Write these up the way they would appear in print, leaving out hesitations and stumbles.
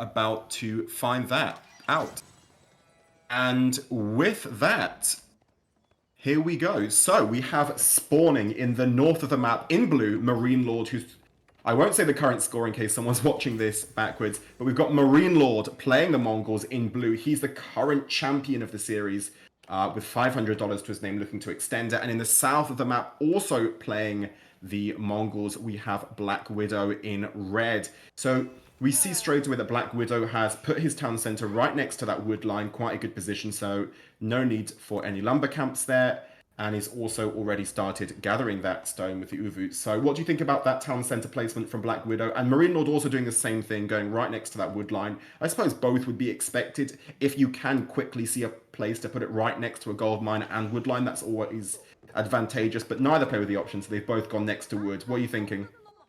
about to find that out. And with that, here we go. So we have spawning in the north of the map in blue, MarineLorD, who's, I won't say the current score in case someone's watching this backwards, but we've got MarineLorD playing the Mongols in blue. He's the current champion of the series with $500 to his name, looking to extend it. And in the south of the map, also playing the Mongols, we have Blackwidow in red. So we see straight away that Blackwidow has put his town center right next to that wood line, quite a good position, so no need for any lumber camps there, and he's also already started gathering that stone with the Uvu. So what do you think about that town center placement from Blackwidow? And MarineLorD also doing the same thing, going right next to that wood line. I suppose both would be expected. If you can quickly see a place to put it right next to a gold mine and wood line, that's always advantageous, but neither play with the option, so they've both gone next to wood. What are you thinking?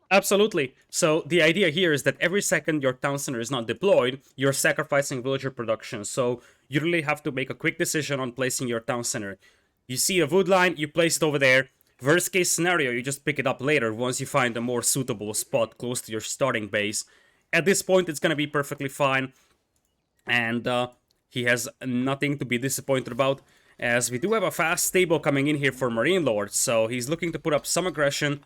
Absolutely. So the idea here is that every second your town center is not deployed, you're sacrificing villager production. So you really have to make a quick decision on placing your town center. You see a wood line, you place it over there. Worst case scenario, you just pick it up later once you find a more suitable spot close to your starting base. At this point, it's going to be perfectly fine. And he has nothing to be disappointed about, as we do have a fast stable coming in here for MarineLorD. So he's looking to put up some aggression.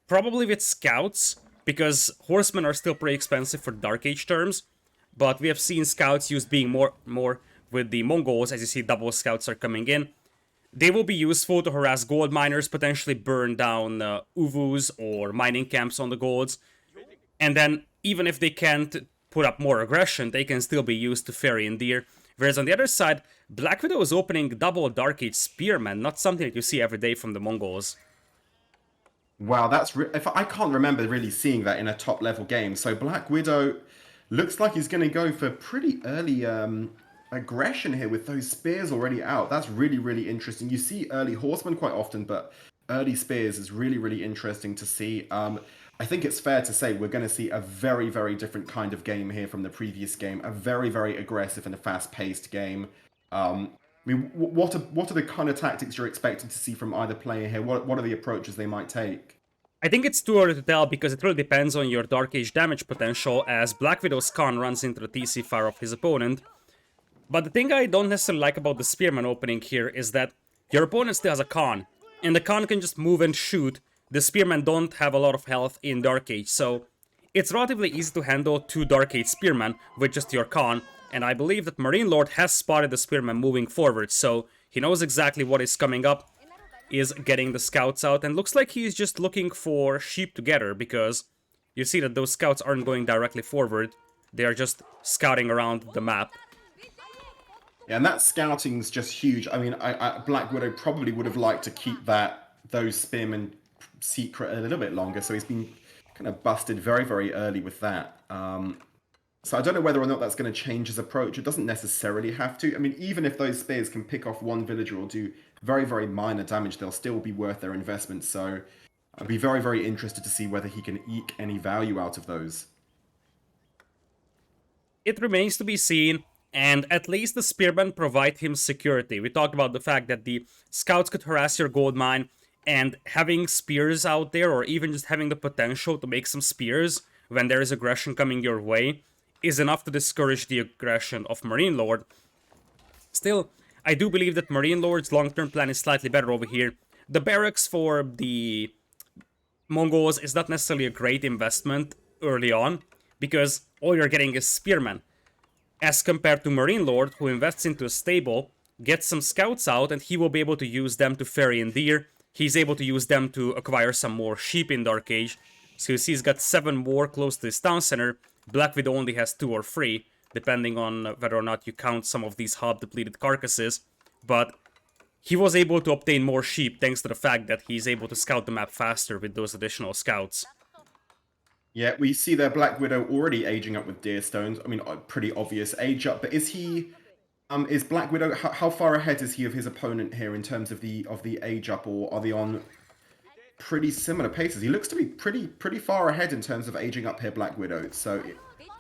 Probably with scouts, because horsemen are still pretty expensive for Dark Age terms, but we have seen scouts used being more with the Mongols. As you see, double scouts are coming in. They will be useful to harass gold miners, potentially burn down Uvus or mining camps on the golds, and then even if they can't put up more aggression, they can still be used to ferry in deer. Whereas on the other side, Blackwidow is opening double Dark Age spearmen, not something that you see every day from the Mongols. Wow, that's if I can't remember really seeing that in a top level game. So Blackwidow looks like he's going to go for pretty early aggression here with those spears already out. That's really, really interesting. You see early horsemen quite often, but early spears is really, really interesting to see. I think it's fair to say we're going to see a very, very different kind of game here from the previous game. A very, very aggressive and a fast-paced game. I mean, what are the kind of tactics you're expecting to see from either player here? What are the approaches they might take? I think it's too early to tell because it really depends on your Dark Age damage potential, as Blackwidow's con runs into the TC fire of his opponent. But the thing I don't necessarily like about the Spearman opening here is that your opponent still has a con, and the con can just move and shoot. The Spearmen don't have a lot of health in Dark Age, so it's relatively easy to handle two Dark Age Spearmen with just your con. And I believe that MarineLorD has spotted the Spearman moving forward, so he knows exactly what is coming up, is getting the scouts out, and looks like he's just looking for sheep together, because you see that those scouts aren't going directly forward, they are just scouting around the map. Yeah, and that scouting's just huge. I mean, Blackwidow probably would have liked to keep those spearmen secret a little bit longer, so he's been kind of busted very, very early with that. So I don't know whether or not that's going to change his approach. It doesn't necessarily have to. I mean, even if those spears can pick off one villager or do very, very minor damage, they'll still be worth their investment. So I'd be very, very interested to see whether he can eke any value out of those. It remains to be seen, and at least the spearmen provide him security. We talked about the fact that the scouts could harass your gold mine, and having spears out there, or even just having the potential to make some spears when there is aggression coming your way, is enough to discourage the aggression of MarineLorD. Still, I do believe that MarineLorD's long-term plan is slightly better over here. The barracks for the Mongols is not necessarily a great investment early on, because all you're getting is spearmen. As compared to MarineLorD, who invests into a stable, gets some scouts out, and he will be able to use them to ferry in deer. He's able to use them to acquire some more sheep in Dark Age. So you see he's got 7 more close to his town center. Blackwidow only has 2 or 3, depending on whether or not you count some of these hob-depleted carcasses. But he was able to obtain more sheep thanks to the fact that he's able to scout the map faster with those additional scouts. Yeah, we see there Blackwidow already aging up with deer stones. I mean, pretty obvious age up. But is Blackwidow, how far ahead is he of his opponent here in terms of the age up, or are they on pretty similar paces? He looks to be pretty far ahead in terms of aging up here, Blackwidow. So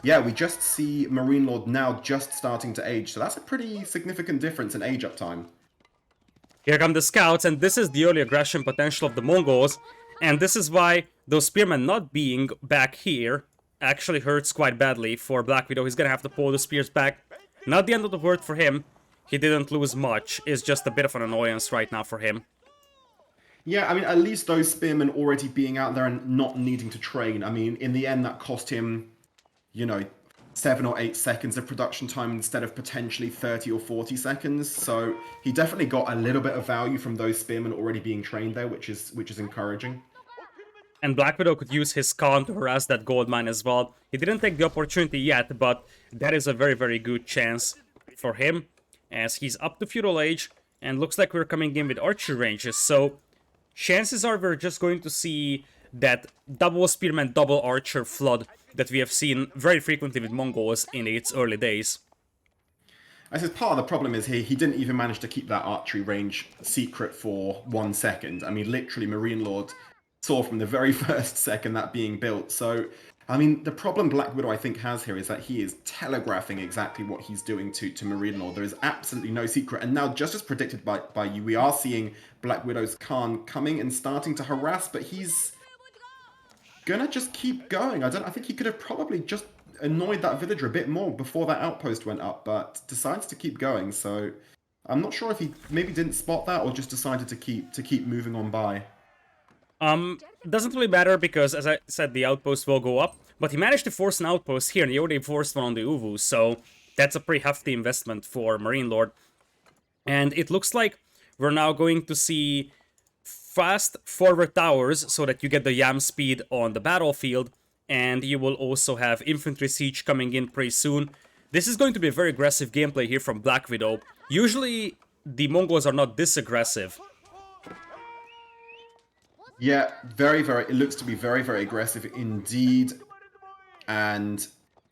yeah, we just see MarineLorD now just starting to age. So that's a pretty significant difference in age up time. Here come the scouts, and this is the early aggression potential of the Mongols. And this is why those spearmen not being back here actually hurts quite badly for Blackwidow. He's gonna have to pull the spears back. Not the end of the world for him. He didn't lose much. It's just a bit of an annoyance right now for him. Yeah, I mean, at least those spearmen already being out there and not needing to train. I mean, in the end, that cost him, you know, 7 or 8 seconds of production time instead of potentially 30 or 40 seconds. So he definitely got a little bit of value from those spearmen already being trained there, which is encouraging. And Blackwidow could use his con to harass that gold mine as well. He didn't take the opportunity yet, but that is a very, very good chance for him, as he's up to Feudal Age, and looks like we're coming in with archery ranges. So chances are we're just going to see that double spearman, double archer flood that we have seen very frequently with Mongols in its early days. I said part of the problem is he didn't even manage to keep that archery range secret for 1 second. I mean, literally, MarineLorD saw from the very first second that being built. So, I mean, the problem Blackwidow, I think, has here is that he is telegraphing exactly what he's doing to MarineLorD. There is absolutely no secret. And now, just as predicted by you, we are seeing Blackwidow's Khan coming and starting to harass, but he's gonna just keep going. I think he could have probably just annoyed that villager a bit more before that outpost went up, but decides to keep going. So I'm not sure if he maybe didn't spot that or just decided to keep moving on by. Doesn't really matter because, as I said, the outpost will go up. But he managed to force an outpost here, and he already forced one on the Uvu, so that's a pretty hefty investment for MarineLorD. And it looks like we're now going to see fast forward towers so that you get the yam speed on the battlefield, and you will also have infantry siege coming in pretty soon. This is going to be a very aggressive gameplay here from Blackwidow. Usually, the Mongols are not this aggressive. Yeah, it looks to be very, very aggressive indeed. And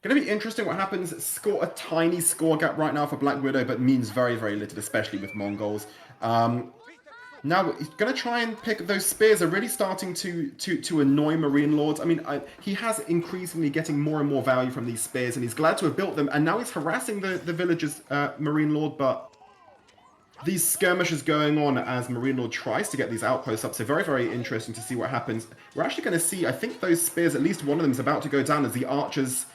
going to be interesting what happens. A tiny score gap right now for Blackwidow, but means very, very little, especially with Mongols. Now he's going to try and pick those spears. Are really starting to annoy MarineLords. I mean, he has increasingly getting more and more value from these spears, and he's glad to have built them. And now he's harassing the villagers, MarineLorD, but these skirmishes going on as MarineLorD tries to get these outposts up. So very, very interesting to see what happens. We're actually going to see, I think those spears, at least one of them is about to go down as the archers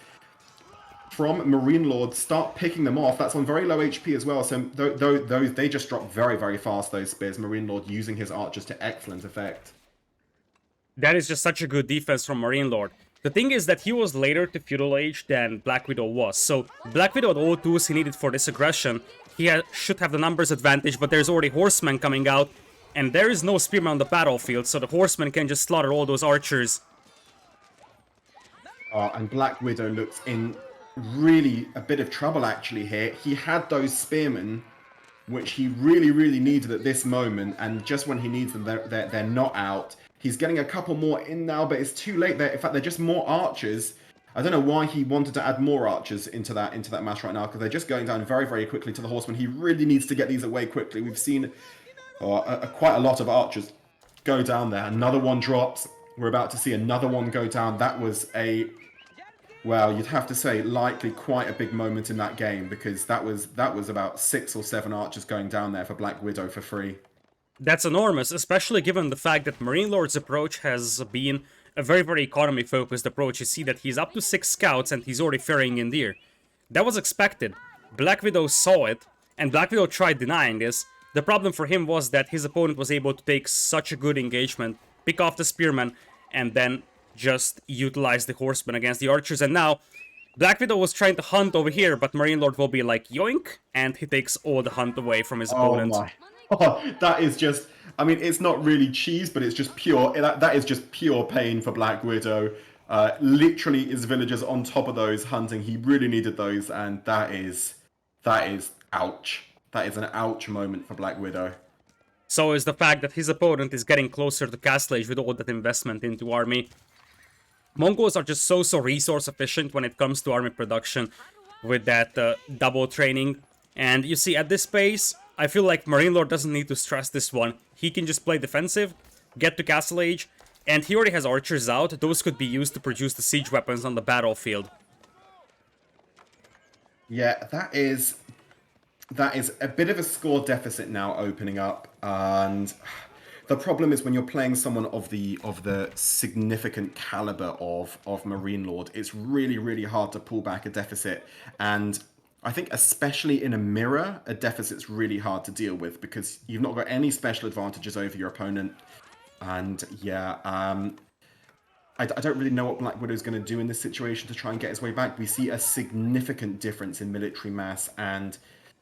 from MarineLorD start picking them off. That's on very low HP as well. So those they just drop very, very fast, those spears. MarineLorD using his archers to excellent effect. That is just such a good defense from MarineLorD. The thing is that he was later to Feudal Age than Blackwidow was. So Blackwidow had all tools he needed for this aggression. He should have the numbers advantage, but there's already horsemen coming out. And there is no spearman on the battlefield, so the horsemen can just slaughter all those archers. And Blackwidow looks in really a bit of trouble actually here. He had those spearmen, which he really, really needed at this moment, and just when he needs them, they're not out. He's getting a couple more in now, but it's too late. In fact, they're just more archers. I don't know why he wanted to add more archers into that match right now, because they're just going down very, very quickly to the horsemen. He really needs to get these away quickly. We've seen quite a lot of archers go down there. Another one drops. We're about to see another one go down. That was well, you'd have to say likely quite a big moment in that game, because that was about 6 or 7 archers going down there for Blackwidow for free. That's enormous, especially given the fact that MarineLorD's approach has been a very, very economy-focused approach. You see that he's up to 6 scouts and he's already ferrying in deer. That was expected. Blackwidow saw it, and Blackwidow tried denying this. The problem for him was that his opponent was able to take such a good engagement, pick off the spearmen, and then just utilize the horsemen against the archers. And now, Blackwidow was trying to hunt over here, but MarineLorD will be like, yoink, and he takes all the hunt away from his opponent. Oh my. Oh, that is just, I mean, it's not really cheese, but it's just pure, that is just pure pain for Blackwidow. Literally his villagers on top of those hunting. He really needed those, and that is ouch. That is an ouch moment for Blackwidow. So is the fact that his opponent is getting closer to Castle Age with all that investment into army. Mongols are just so resource efficient when it comes to army production with that double training. And you see, at this pace, I feel like MarineLorD doesn't need to stress this one. He can just play defensive, get to Castle Age, and he already has archers out. Those could be used to produce the siege weapons on the battlefield. Yeah, that is a bit of a score deficit now opening up, and The problem is when you're playing someone of the significant caliber of MarineLorD, it's really hard to pull back a deficit. And I think especially in a mirror, a deficit's really hard to deal with because you've not got any special advantages over your opponent. And yeah, I don't really know what Blackwidow's going to do in this situation to try and get his way back. We see a significant difference in military mass, and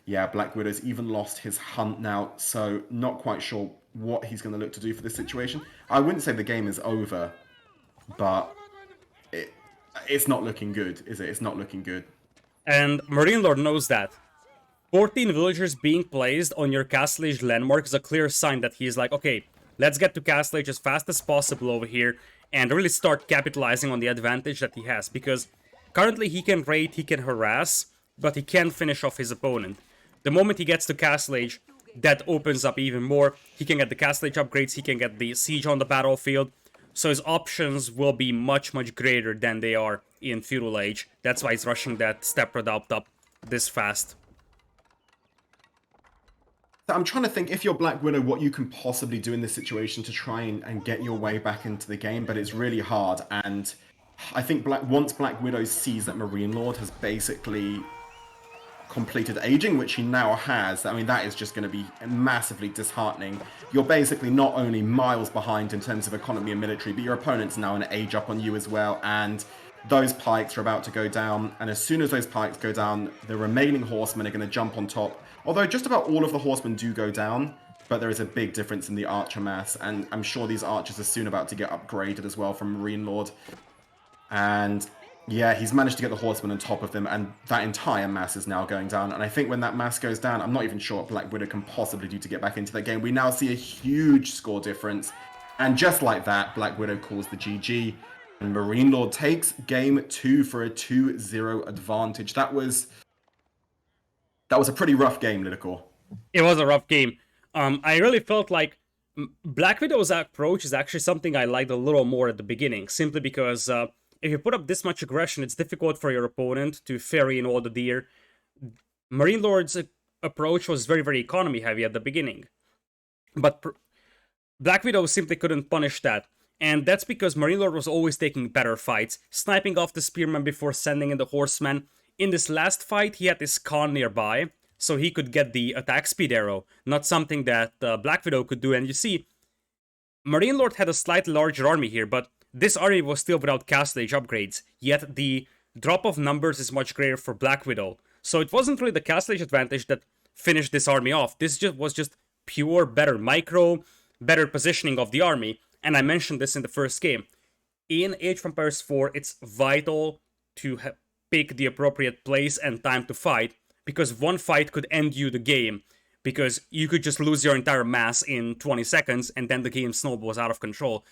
yeah, Blackwidow's even lost his hunt now, so not quite sure what he's going to look to do for this situation. I wouldn't say the game is over, but it's not looking good, is it? It's not looking good. And MarineLorD knows that. 14 villagers being placed on your Castle Age landmark is a clear sign that he's like, okay, let's get to Castle Age as fast as possible over here and really start capitalizing on the advantage that he has, because currently he can raid, he can harass, but he can't finish off his opponent. The moment he gets to Castle Age, that opens up even more. He can get the Castle Age upgrades, he can get the siege on the battlefield, so his options will be much greater than they are in Feudal Age. That's why he's rushing that step reduct up this fast. I'm trying to think, if you're Black Widow, what you can possibly do in this situation to try and get your way back into the game, but it's really hard. And I think once Black Widow sees that MarineLorD has basically completed aging, which he now has, I mean, that is just going to be massively disheartening. You're basically not only miles behind in terms of economy and military, but your opponent's now an age up on you as well, and those pikes are about to go down, and as soon as those pikes go down, the remaining horsemen are going to jump on top. Although just about all of the horsemen do go down, but there is a big difference in the archer mass, and I'm sure these archers are soon about to get upgraded as well from MarineLorD. And yeah, he's managed to get the horsemen on top of them, and that entire mass is now going down. And I think when that mass goes down, I'm not even sure what Black Widow can possibly do to get back into that game. We now see a huge score difference, and just like that, Black Widow calls the GG, and MarineLorD takes game 2 for a 2-0 advantage. That was a pretty rough game, Lidakor. It was a rough game. I really felt like Black Widow's approach is actually something I liked a little more at the beginning, simply because if you put up this much aggression, it's difficult for your opponent to ferry in all the deer. MarineLorD's approach was very economy heavy at the beginning, but Black Widow simply couldn't punish that. And that's because MarineLorD was always taking better fights, sniping off the spearman before sending in the horseman. In this last fight, he had this Khan nearby, so he could get the attack speed arrow, not something that Black Widow could do. And you see, MarineLorD had a slightly larger army here, but this army was still without Castle Age upgrades, yet the drop of numbers is much greater for Black Widow. So it wasn't really the Castle Age advantage that finished this army off. This was just pure better micro, better positioning of the army. And I mentioned this in the first game. In Age of Empires 4, it's vital to pick the appropriate place and time to fight, because one fight could end you the game, because you could just lose your entire mass in 20 seconds and then the game snowballs out of control.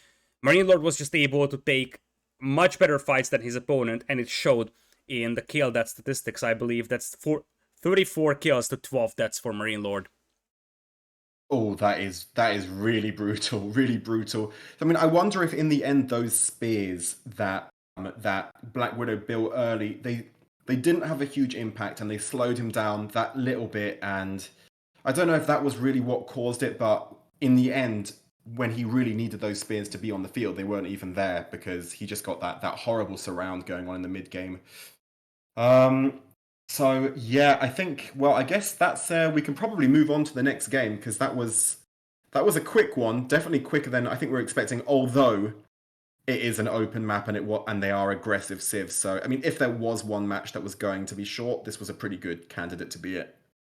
MarineLorD was just able to take much better fights than his opponent, and it showed in the kill death statistics. I believe that's 34 kills to 12 deaths for MarineLorD. Oh, that is really brutal, really brutal. I mean, I wonder if in the end those spears that Black Widow built early, they didn't have a huge impact, and they slowed him down that little bit. And I don't know if that was really what caused it, but in the end, when he really needed those spears to be on the field, they weren't even there because he just got that horrible surround going on in the mid game. So yeah, I think, well, I guess that's we can probably move on to the next game, because that was a quick one, definitely quicker than I think we were expecting. Although it is an open map and they are aggressive civs. So I mean, if there was one match that was going to be short, this was a pretty good candidate to be it.